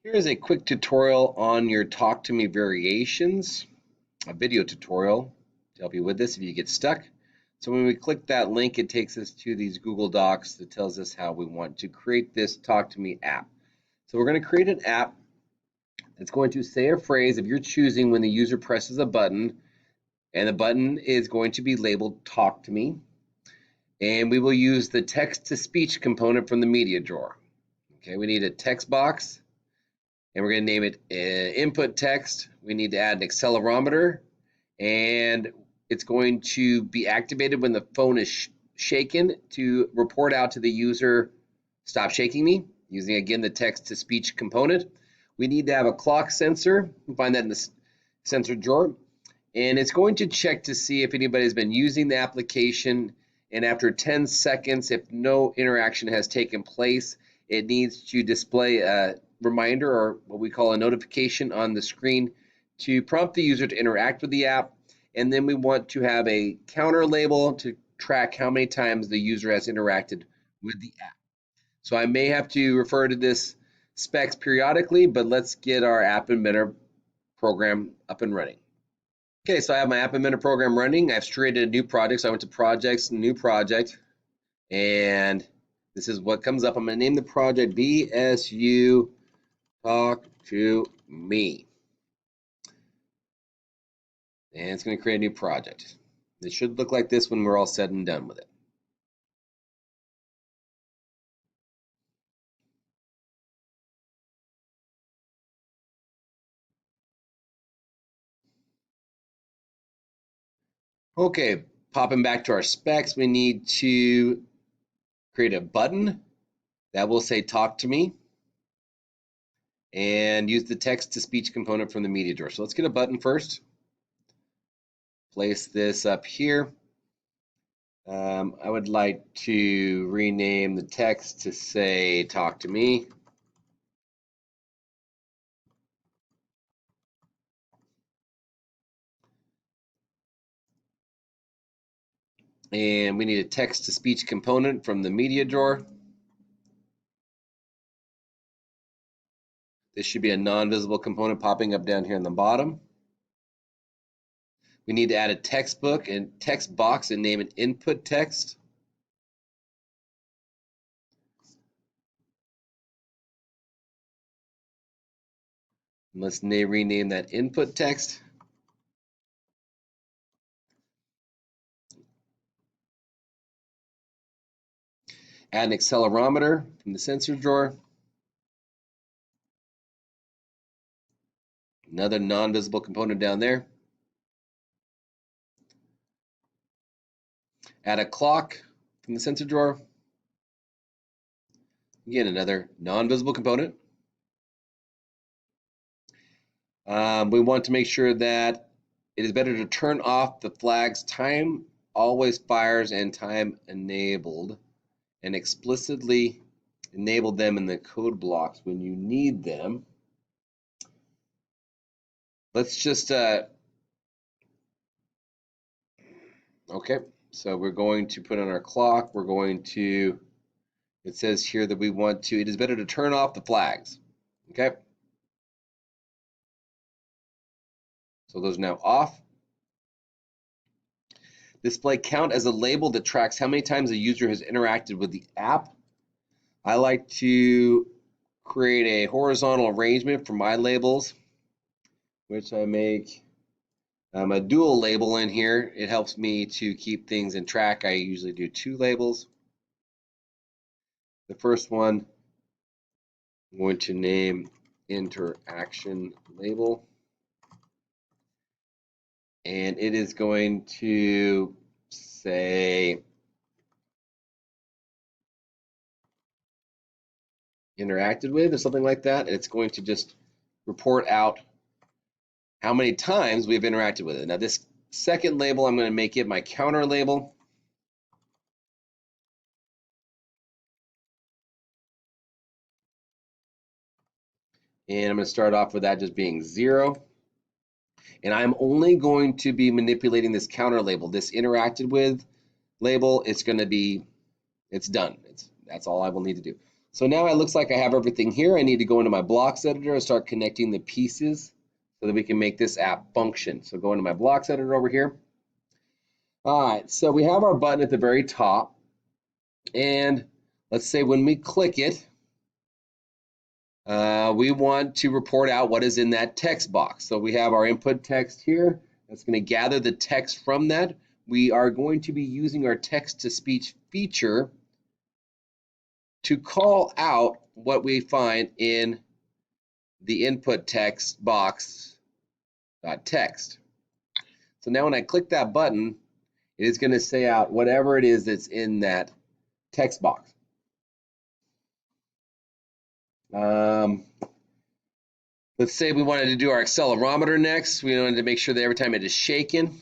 Here is a quick tutorial on your TalkToMe variations, a video tutorial to help you with this if you get stuck. So when we click that link, it takes us to these Google Docs that tells us how we want to create this TalkToMe app. So we're going to create an app that's going to say a phrase if you're choosing when the user presses a button, and the button is going to be labeled Talk to Me. And we will use the text-to-speech component from the media drawer. Okay, we need a text box. And we're going to name it input text. We need to add an accelerometer, and it's going to be activated when the phone is shaken to report out to the user, stop shaking me, using again the text to speech component. We need to have a clock sensor. You can find that in the sensor drawer. And it's going to check to see if anybody's been using the application, and after 10 seconds, if no interaction has taken place, it needs to display a reminder, or what we call a notification, on the screen to prompt the user to interact with the app. And then we want to have a counter label to track how many times the user has interacted with the app. So I may have to refer to this specs periodically, but let's get our App Inventor program up and running. Okay, so I have my App Inventor program running. I've created a new project. So I went to Projects, New Project, and this is what comes up. I'm going to name the project BSU Talk to Me. And it's going to create a new project. It should look like this when we're all said and done with it. Okay, popping back to our specs, we need to create a button that will say Talk to Me and use the text-to-speech component from the media drawer. So let's get a button first. Place this up here. I would like to rename the text to say Talk to Me. And we need a text-to-speech component from the media drawer. This should be a non-visible component popping up down here in the bottom. We need to add a textbook and text box and name it input text. Let's rename that input text. Add an accelerometer from the sensor drawer. Another non-visible component down there. Add a clock from the sensor drawer. Again, another non-visible component. We want to make sure that it is better to turn off the flags time always fires and time enabled, and explicitly enable them in the code blocks when you need them. Let's just okay, so we're going to put on our clock. We're going to, it says here that we want to, it is better to turn off the flags. Okay, so those are now off. Display count as a label that tracks how many times a user has interacted with the app. I like to create a horizontal arrangement for my labels, which I make a dual label in here. It helps me to keep things in track. I usually do 2 labels. The first one I'm going to name interaction label, and it is going to say interacted with or something like that, and it's going to just report out how many times we've interacted with it. Now this second label, I'm going to make it my counter label. And I'm going to start off with that just being 0. And I'm only going to be manipulating this counter label. This interacted with label, it's going to be, it's done. That's all I will need to do. So now it looks like I have everything here. I need to go into my blocks editor and start connecting the pieces so that we can make this app function. So go into my blocks editor over here. All right, so we have our button at the very top. And let's say when we click it, we want to report out what is in that text box. So we have our input text here. That's going to gather the text from that. We are going to be using our text-to-speech feature to call out what we find in the input text box text. So now when I click that button, it is going to say out whatever it is that's in that text box. Let's say we wanted to do our accelerometer next. We wanted to make sure that every time it is shaken.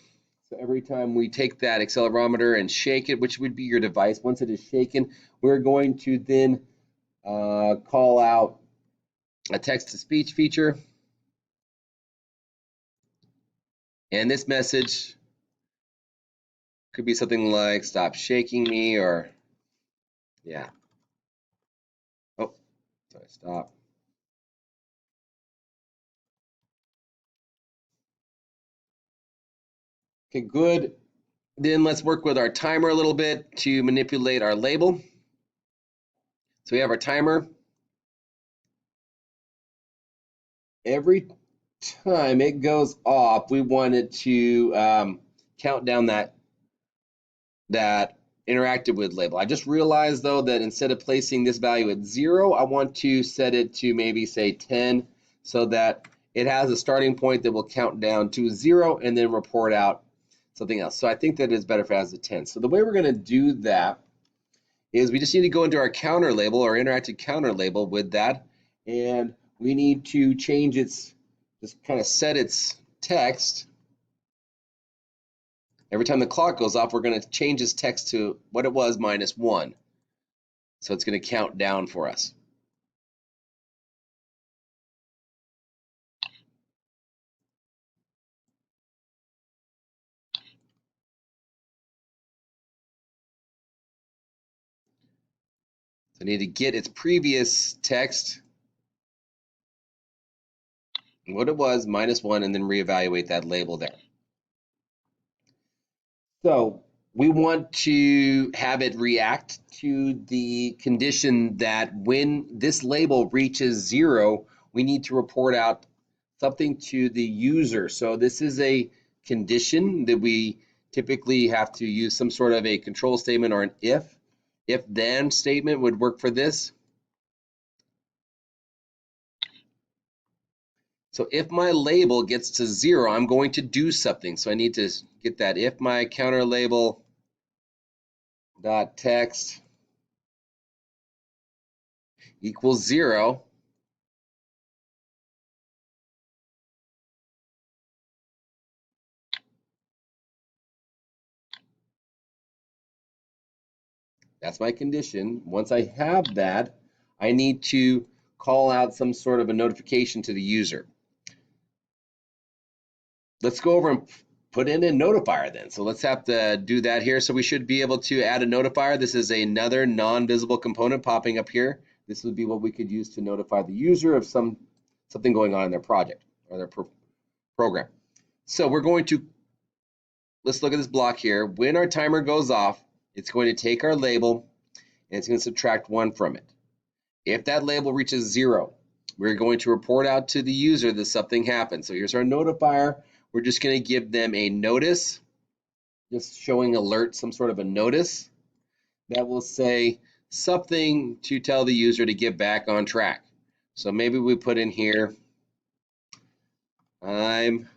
So every time we take that accelerometer and shake it, which would be your device, once it is shaken, we're going to then call out a text-to-speech feature. And this message could be something like, stop shaking me, or, yeah. Oh, sorry, stop. Okay, good. Then let's work with our timer a little bit to manipulate our label. So we have our timer. Every time it goes off, we want it to count down that interacted with label. I just realized though that instead of placing this value at 0, I want to set it to maybe say 10 so that it has a starting point that will count down to 0 and then report out something else. So I think that it's better if it has a 10. So the way we're going to do that is we just need to go into our counter label or interactive counter label with that, and we need to change its, just kind of set its text. Every time the clock goes off, we're going to change this text to what it was minus 1. So it's going to count down for us. So I need to get its previous text, what it was, minus 1, and then reevaluate that label there. So we want to have it react to the condition that when this label reaches 0, we need to report out something to the user. So this is a condition that we typically have to use some sort of a control statement or an if-then statement would work for this. So if my label gets to 0, I'm going to do something. So I need to get that if my counter label dot text equals 0. That's my condition. Once I have that, I need to call out some sort of a notification to the user. Let's go over and put in a notifier then. So let's have to do that here. So we should be able to add a notifier. This is another non-visible component popping up here. This would be what we could use to notify the user of something going on in their project or their program. So we're going to, let's look at this block here. When our timer goes off, it's going to take our label and it's going to subtract 1 from it. If that label reaches 0, we're going to report out to the user that something happened. So here's our notifier. We're just going to give them a notice, just showing alert, some sort of a notice that will say something to tell the user to get back on track. So maybe we put in here, I'm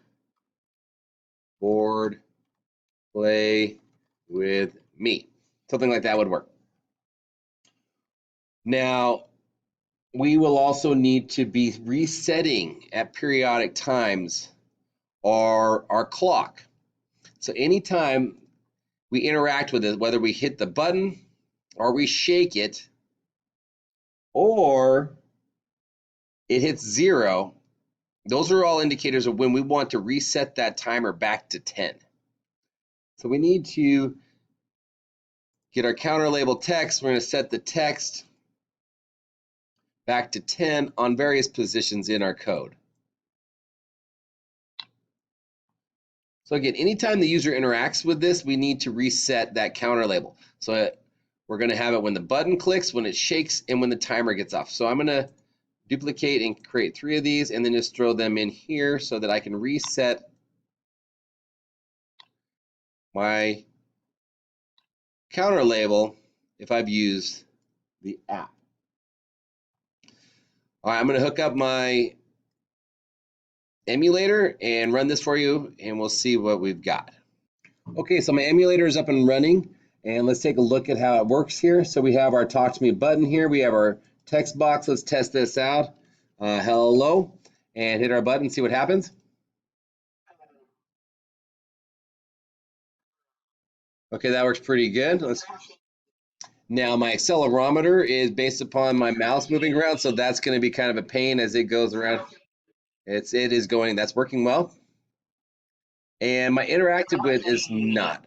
bored, play with me. Something like that would work. Now, we will also need to be resetting at periodic times our clock. So anytime we interact with it, whether we hit the button or we shake it or it hits 0, those are all indicators of when we want to reset that timer back to 10. So we need to get our counter label text. We're going to set the text back to 10 on various positions in our code. So again, anytime the user interacts with this, we need to reset that counter label. So we're going to have it when the button clicks, when it shakes, and when the timer gets off. So I'm going to duplicate and create 3 of these and then just throw them in here so that I can reset my counter label if I've used the app. All right, I'm going to hook up my emulator and run this for you, and we'll see what we've got. Okay, so my emulator is up and running, and let's take a look at how it works here. So we have our Talk to Me button here. We have our text box. Let's test this out. Hello, and hit our button, see what happens. Okay, that works pretty good. Now my accelerometer is based upon my mouse moving around, so that's going to be kind of a pain as it goes around. It is going, that's working well. And my interactive width is not.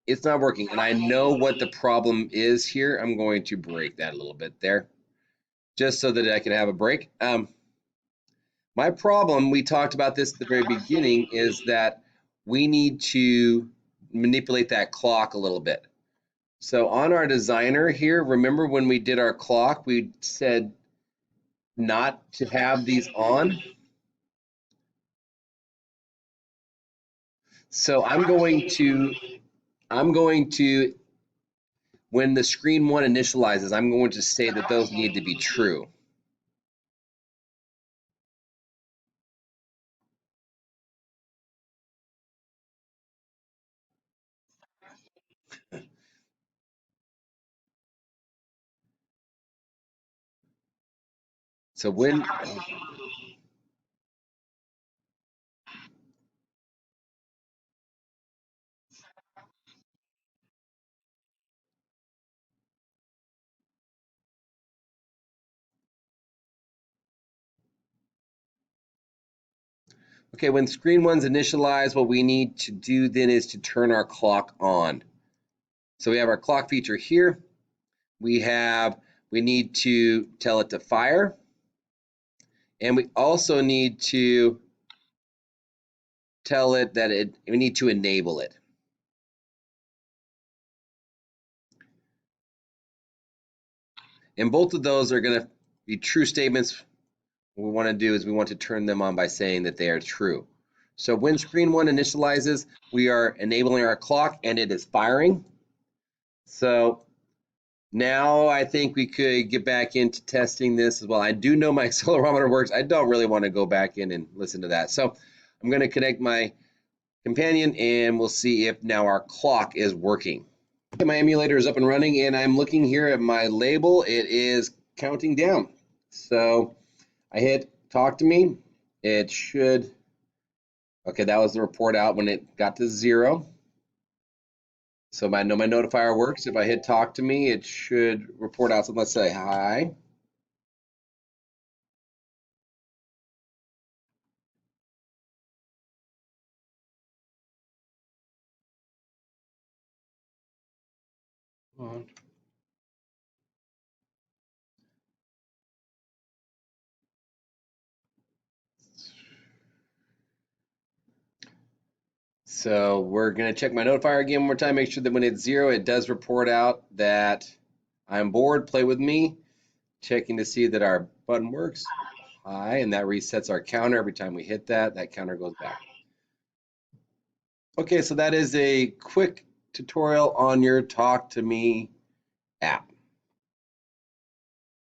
It's not working, and I know what the problem is here. I'm going to break that a little bit there, just so that I can have a break. My problem, we talked about this at the very beginning, is that we need to manipulate that clock a little bit. So on our designer here, remember when we did our clock, we said not to have these on. So I'm going to, when the screen one initializes, I'm going to say that those need to be true. So when, okay, when screen one's initialized, what we need to do then is to turn our clock on. So we have our clock feature here. We need to tell it to fire. And we also need to tell it that we need to enable it. And both of those are going to be true statements. What we want to do is we want to turn them on by saying that they are true. So when screen one initializes, we are enabling our clock and it is firing. So now I think we could get back into testing this as well. I do know my accelerometer works. I don't really want to go back in and listen to that. So I'm going to connect my companion and we'll see if now our clock is working. Okay, my emulator is up and running and I'm looking here at my label. It is counting down. So I hit talk to me. It should, okay, that was the report out when it got to 0. So I know my notifier works. If I hit talk to me, it should report out something. Let's say hi. So we're going to check my notifier again one more time, make sure that when it's 0, it does report out that I'm bored, play with me. Checking to see that our button works. Hi, and that resets our counter. Every time we hit that, that counter goes back. Okay, so that is a quick tutorial on your Talk to Me app.